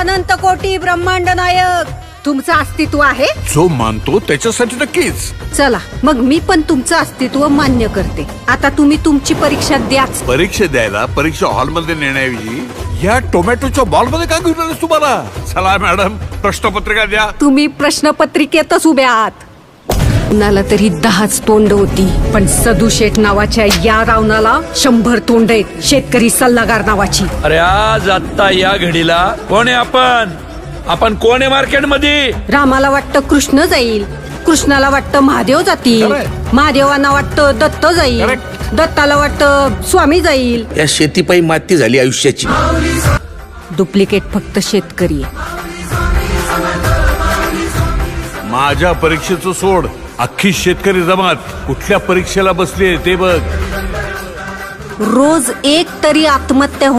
अनंत कोटी ब्रह्मांड नायक तुमचं अस्तित्व आहे. जो मानतो त्याच्यासाठी नक्कीच. चला मग मी पण तुमचं अस्तित्व मान्य करते. आता तुम्ही तुमची परीक्षा द्याच. परीक्षा द्यायला परीक्षा हॉलमध्ये नेण्याऐवजी या टोमॅटोच्या बॉल मध्ये का घेऊन आलेस तुम्हाला? चला मॅडम प्रश्नपत्रिका द्या. तुम्ही प्रश्नपत्रिकेतच उभ्या आहात. कुणाला तरी 10च तोंड होती, पण सदू शेठ नावाच्या या रावणाला 100 तोंड आहेत. शेतकरी सल्लागार नावाची. अरे आज आता या घडीला कोण आहे आपण कोण आहे मार्केट मध्ये? रामाला वाटतं कृष्ण जाईल, कृष्णाला वाटतं महादेव जातील, Correct. महादेवांना वाटतं दत्त जाईल, Correct. दत्ताला वाटतं स्वामी जाईल. या शेतीपायी माती झाली आयुष्याची. डुप्लिकेट फक्त शेतकरी आहे. माझ्या परीक्षेचं सोड, अख्खी शेतकरी जमात कुठल्या परीक्षेला बसली ते बघ. रोज एक तरी आत्महत्या